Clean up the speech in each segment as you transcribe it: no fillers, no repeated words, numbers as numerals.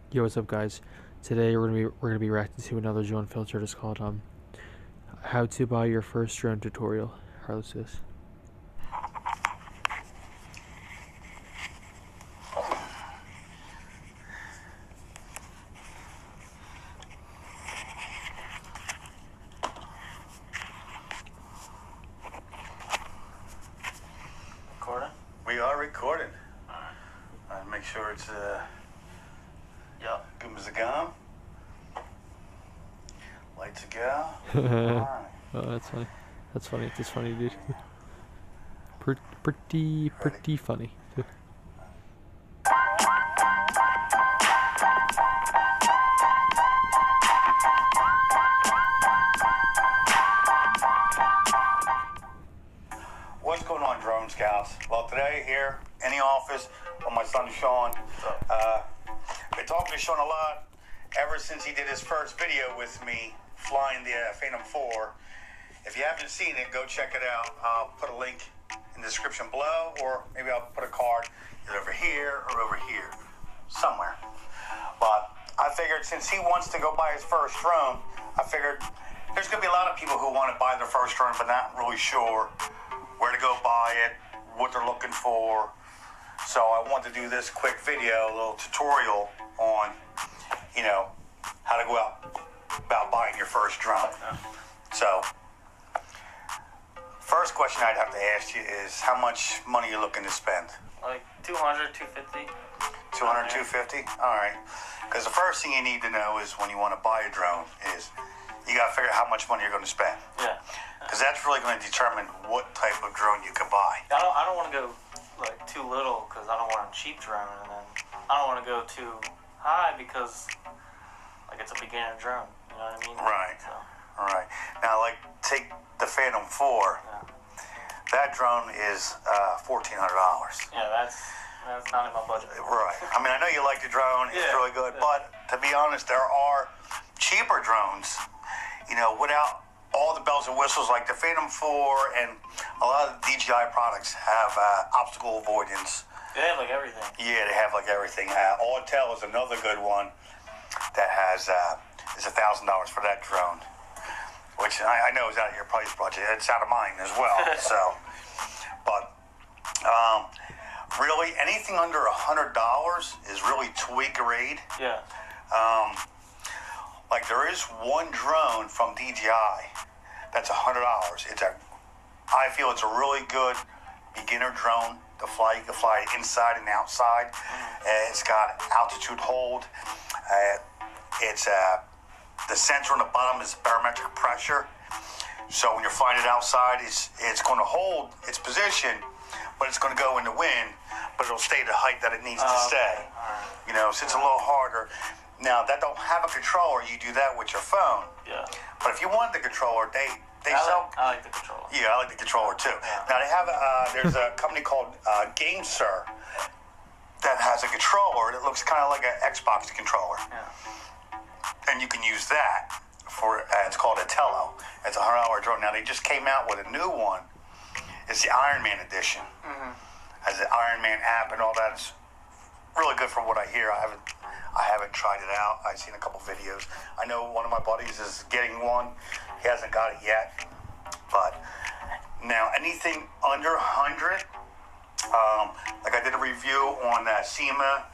Yo, what's up, guys? Today we're gonna be reacting to another Joe Unfiltered. It's called How to Buy Your First Drone Tutorial. Alright, let's do this. Recording? We are recording. Make sure it's Yep. good as a gum. Lights a go. Alright. Oh, that's funny. That's funny. That's funny, dude. Pretty funny. What's going on, Drone Scouts? Well, today here in the office with my son Sean. Been talking to Sean a lot ever since he did his first video with me flying the Phantom 4. If you haven't seen it, go check it out. I'll put a link in the description below, or maybe I'll put a card either over here or over here, somewhere. But I figured since he wants to go buy his first drone, I figured there's going to be a lot of people who want to buy their first drone but not really sure where to go buy it, what they're looking for. So I want to do this quick video, a little tutorial on, how to go about buying your first drone. So, first question I'd have to ask you is how much money you're looking to spend? Like 200, 250. 200, 250? All right. Because the first thing you need to know is when you want to buy a drone is you got to figure out how much money you're going to spend. Yeah. Because that's really going to determine what type of drone you can buy. I don't want to go like too little because I don't want a cheap drone, and then I don't want to go too high because like it's a beginner drone. You know what I mean? Right. So, All right. Now, like, take the Phantom 4. yeah. That drone is $1,400. Yeah, that's not in my budget. Right. I mean, I know you like the drone. It's Yeah, really good. yeah. But to be honest, there are cheaper drones, without all the bells and whistles, like the Phantom 4 and a lot of the DJI products have obstacle avoidance. They have like everything. Yeah, they have like everything. Autel is another good one that has is $1,000 for that drone, which I know is out of your price budget. It's out of mine as well. So, but really, anything under $100 is really tweakerade. Yeah. Like there is one drone from DJI that's $100. I feel it's a really good beginner drone to fly. You can fly it inside and outside. It's got altitude hold. It's the sensor on the bottom is barometric pressure. So when you're flying it outside, it's going to hold its position, but it's going to go in the wind, but it'll stay the height that it needs to stay. So it's a little harder. Now, that don't have a controller, you do that with your phone. Yeah. But if you want the controller, they sell... I like the controller. Yeah, I like the controller too. Yeah. Now, they have there's a company called GameSir that has a controller that looks kind of like an Xbox controller. Yeah. And you can use that for, it's called a Tello. It's a $100 drone. Now, they just came out with a new one. It's the Iron Man edition. Has the Iron Man app and all that. It's really good from what I hear. I haven't tried it out. I've seen a couple videos. I know one of my buddies is getting one. He hasn't got it yet. But now anything under 100, like I did a review on SEMA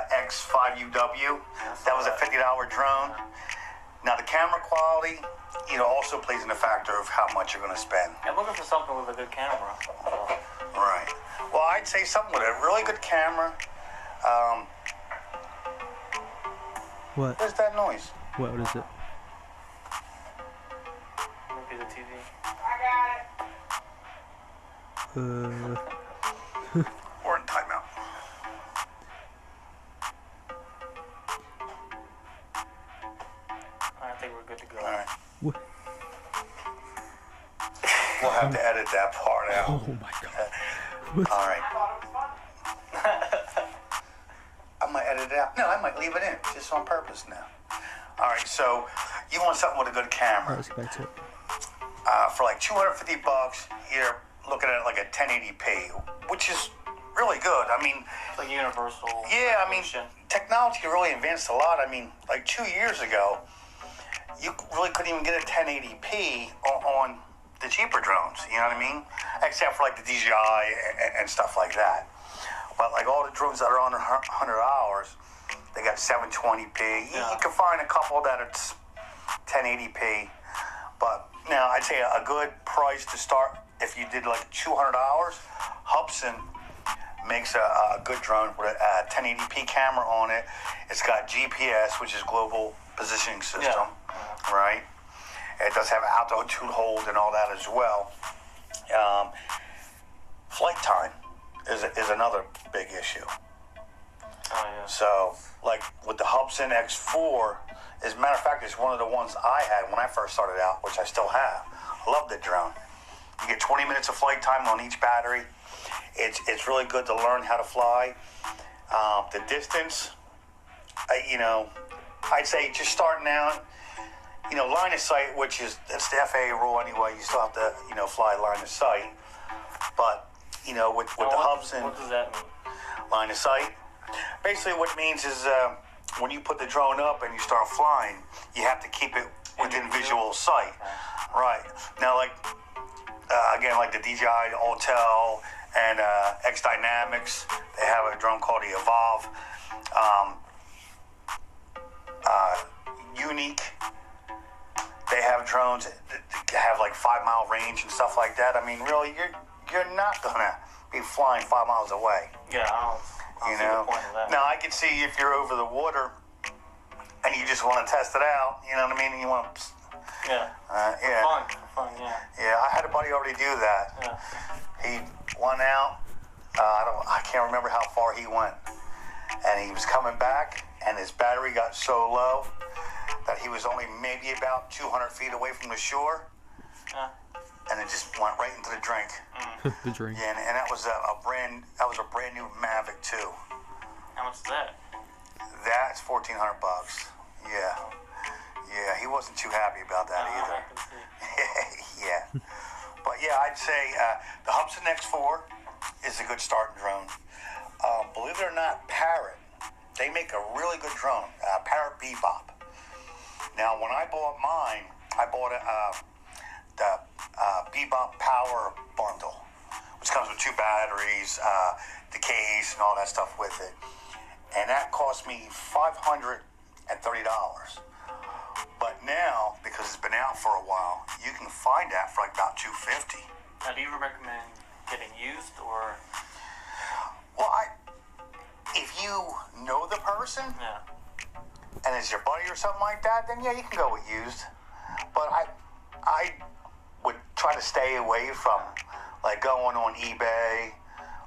X5UW. That was a $50 drone. Now the camera quality, also plays in the factor of how much you're going to spend. I'm looking for something with a good camera. So. Right. Well, I'd say something with a really good camera. What? What's that noise? What is it? Maybe the TV. Or in timeout. I think we're good to go. All right. What? We'll have to edit that part out. Oh my god. What? All right. I might edit it out. No, I might leave it in, just on purpose now. All right, so you want something with a good camera. Alright, let's get back to it. For like $250, you're looking at like a 1080p, which is really good. I mean, It's like universal. yeah, I mean, solution. technology really advanced a lot. I mean, like 2 years ago, you really couldn't even get a 1080p on the cheaper drones. You know what I mean? Except for like the DJI and stuff like that. But like all the drones that are under $100, they got 720p. Yeah. You can find a couple that it's 1080p. But now I'd say a good price to start if you did like $200. Hubsan makes a good drone with a 1080p camera on it. It's got GPS, which is global positioning system, right? It does have altitude hold and all that as well. Flight time is another big issue. Oh, yeah. So, like with the Hubsan X4, as a matter of fact, it's one of the ones I had when I first started out, which I still have. I love the drone. You get 20 minutes of flight time on each battery. It's really good to learn how to fly. The distance, I'd say just starting out, line of sight, which is, that's the FAA rule anyway. You still have to, fly line of sight. But, with the Hubsan What does that mean? line of sight, basically what it means is when you put the drone up and you start flying, you have to keep it within visual sight. Right. Now, like, again, like the DJI, the Autel, and X Dynamics, they have a drone called the Evolve. Unique, they have drones that have like 5 mile range and stuff like that. I mean, really, you're not gonna be flying 5 miles away. Yeah, I don't see the point of that. Now I can see if you're over the water and you just want to test it out. You know what I mean? And you want to, Yeah. yeah, Fun, yeah. yeah. I had a buddy already do that. Yeah. He went out. I can't remember how far he went, and he was coming back, and his battery got so low that he was only maybe about 200 feet away from the shore, Yeah. and it just went right into the drink. The drink. Yeah, and that was a brand new Mavic too. How much is that? That's $1,400. Yeah, he wasn't too happy about that either. I can see. Yeah, but yeah, I'd say the Hubsan X4 is a good starting drone. Believe it or not, Parrot, they make a really good drone, Parrot Bebop. Now, when I bought mine, I bought the Bebop Power Bundle, which comes with 2 batteries, the case, and all that stuff with it. And that cost me $530. But now, because it's been out for a while, you can find that for like about $250. Now, do you recommend getting used or? Well, if you know the person Yeah. and it's your buddy or something like that, then yeah, you can go with used. But I would try to stay away from like going on eBay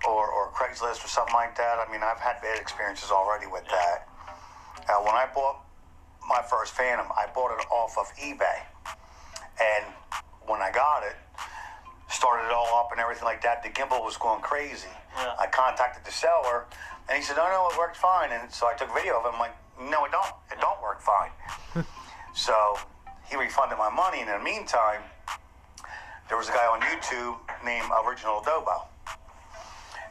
or Craigslist or something like that. I mean, I've had bad experiences already with that. When I bought my first Phantom, I bought it off of eBay. And when I got it, started it all up and everything like that, the gimbal was going crazy. Yeah. I contacted the seller, and he said, no, it worked fine. And so I took video of it. I'm like, no, it don't. It don't work fine. So he refunded my money. And in the meantime, there was a guy on YouTube named Original Adobo.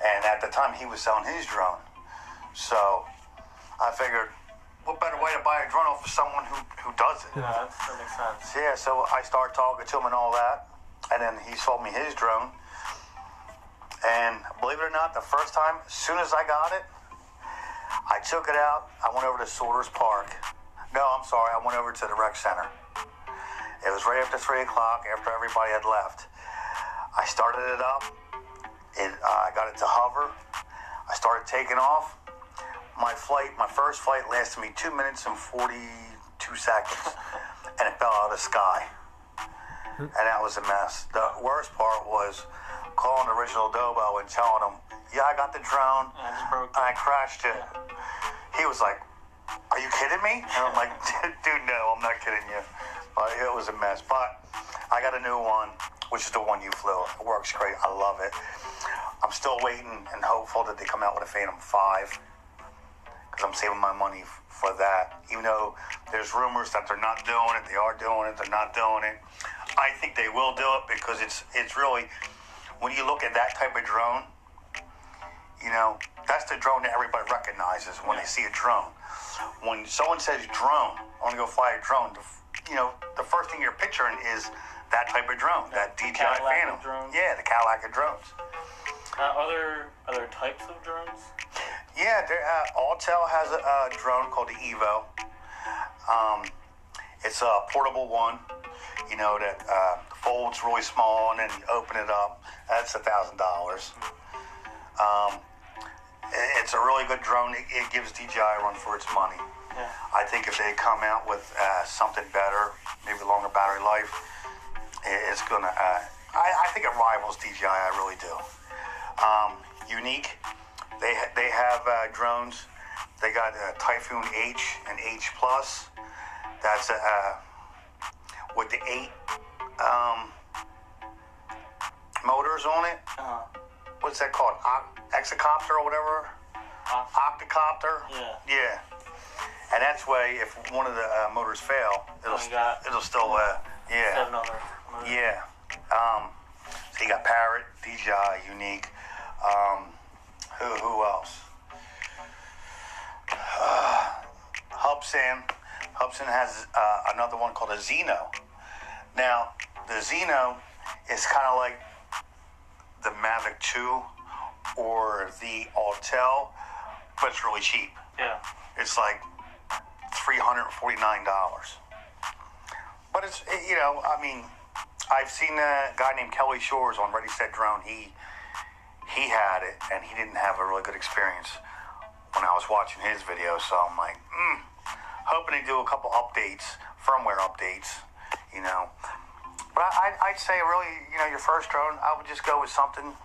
And at the time, he was selling his drone. So I figured, what better way to buy a drone off of someone who does it? Yeah, that makes sense. Yeah, so I started talking to him and all that. And then he sold me his drone. And believe it or not, the first time, as soon as I got it, I took it out. I went over to Saunders Park. No, I'm sorry. I went over to the rec center. It was right after 3 o'clock, after everybody had left. I started it up. I got it to hover. I started taking off. My first flight lasted me 2 minutes and 42 seconds. And it fell out of the sky. And that was a mess. The worst part was calling Original Adobo and telling him, yeah, I got the drone. I just broke I crashed it. He was like, are you kidding me? And I'm like, dude, no, I'm not kidding you. But it was a mess. But I got a new one, which is the one you flew. It works great. I love it. I'm still waiting and hopeful that they come out with a Phantom 5 because I'm saving my money for that. Even though there's rumors that they're not doing it, they are doing it, they're not doing it. I think they will do it because it's really, when you look at that type of drone, You know, that's the drone that everybody recognizes when they see a drone. When someone says drone, I want to go fly a drone, the first thing you're picturing is that type of drone, that DJI Cadillac Phantom. of drones? Yeah, the Cadillac of drones. Are there types of drones? Yeah, Autel has a drone called the Evo. It's a portable one, that folds really small, and then you open it up. That's $1,000. It's a really good drone. It gives DJI a run for its money. Yeah. I think if they come out with something better, maybe longer battery life, it's gonna. I think it rivals DJI. I really do. Unique. They have drones. They got Typhoon H and H Plus. That's with the 8 motors on it. What's that called? Exocopter or whatever? Octocopter? Yeah. Yeah. And that's way, if one of the motors fail, it'll still, yeah. 7 other motors. Yeah. So you got Parrot, DJI, Unique. Who else? Hubsan. Hubsan has another one called a Xeno. Now, the Xeno is kind of like the Mavic 2 or the Autel, but it's really cheap. Yeah. It's like $349. But it's, I've seen a guy named Kelly Shores on Ready Set Drone. He had it, and he didn't have a really good experience when I was watching his video. So I'm like, hoping to do a couple updates, firmware updates, But I'd say really, your first drone, I would just go with something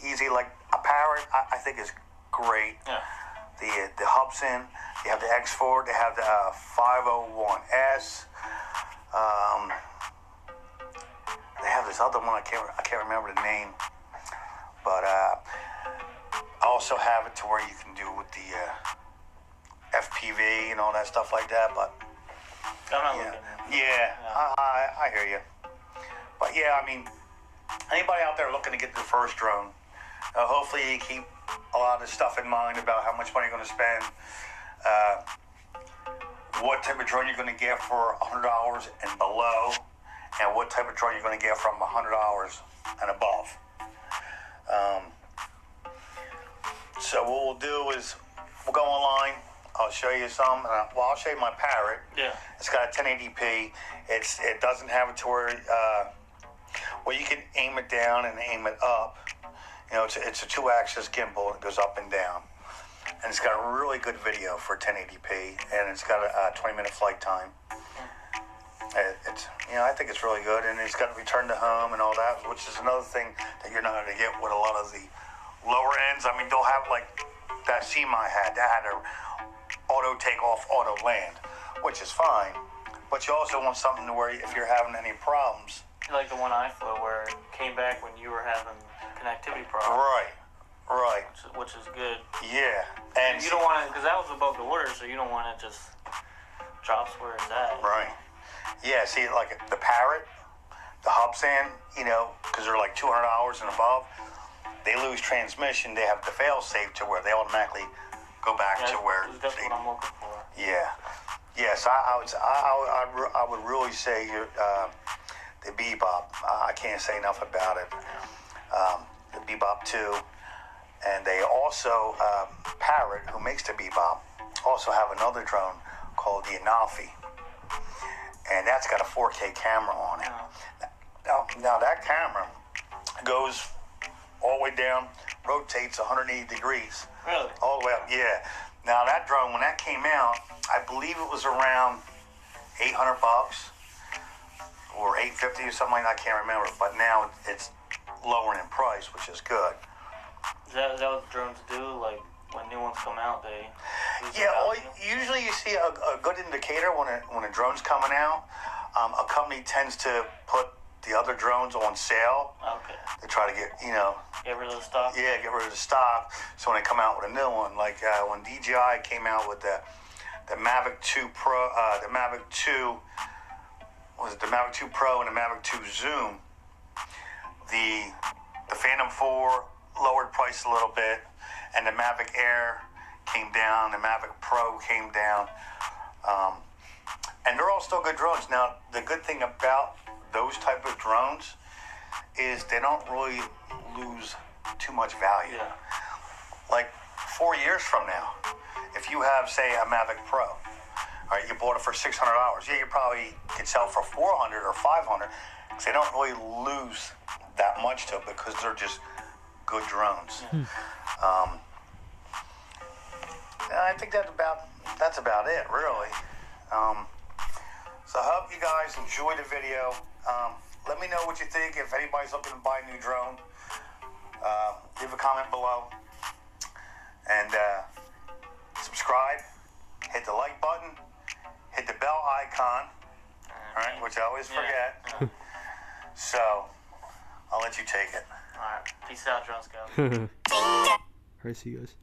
easy like a Parrot. I think is great. Yeah. The Hubsan, they have the X4, they have the 501S. They have this other one, I can't remember the name. But I also have it to where you can do with the FPV and all that stuff like that. But I'm not looking at it. yeah. I hear you. But yeah, anybody out there looking to get their first drone, hopefully you keep a lot of this stuff in mind about how much money you're going to spend, what type of drone you're going to get for $100 and below, and what type of drone you're going to get from $100 and above. So what we'll do is we'll go online. I'll show you some. I'll show you my Parrot. Yeah. It's got a 1080p. It doesn't have it to where you can aim it down and aim it up. It's a 2-axis gimbal. It goes up and down, and it's got a really good video for 1080p, and it's got a 20-minute flight time. I think it's really good, and it's got return to home and all that, which is another thing that you're not going to get with a lot of the lower ends. They'll have like that SeaMi had. That had a auto takeoff, auto land, which is fine. But you also want something to where if you're having any problems. Like the one I flew where it came back when you were having connectivity problems. Right. Which is good. Yeah. And you don't want it, because that was above the water, so you don't want it just drops where it's at. Right. Yeah, see, like the Parrot, the Hubsan, because they're like $200 and above, they lose transmission. They have the fail-safe to where they automatically go back to where. That's what I'm looking for. Yeah. Yes, I would really say the Bebop. I can't say enough about it. The Bebop 2. And they also, Parrot, who makes the Bebop, also have another drone called the Anafi. And that's got a 4K camera on it. Now that camera goes all the way down, rotates 180 degrees. Really? All the way up, yeah. Now that drone, when that came out, I believe it was around $800 or $850 or something like that. I can't remember. But now it's lowering in price, which is good. Is that what the drones do? Like when new ones come out, they. Usually you see a good indicator when a drone's coming out. A company tends to put the other drones on sale. Okay. To try to get Get rid of the stock. Yeah, get rid of the stock. So when they come out with a new one, like when DJI came out with the Mavic 2 Pro, the Mavic 2 the Mavic 2 Pro and the Mavic 2 Zoom, the Phantom 4 lowered price a little bit, and the Mavic Air came down, the Mavic Pro came down, and they're all still good drones. Now, the good thing about those type of drones is they don't really lose too much value. Yeah. Like 4 years from now, if you have, say, a Mavic Pro, all right, you bought it for $600. Yeah, you probably could sell it for $400 or $500. Because they don't really lose that much to it because they're just good drones. I think that's about it, really. So I hope you guys enjoyed the video. Let me know what you think. If anybody's looking to buy a new drone, leave a comment below. And subscribe, hit the like button, hit the bell icon, all right, which I always forget. Yeah. So I'll let you take it. All right. Peace out, Drone Scout. Alright, see you guys.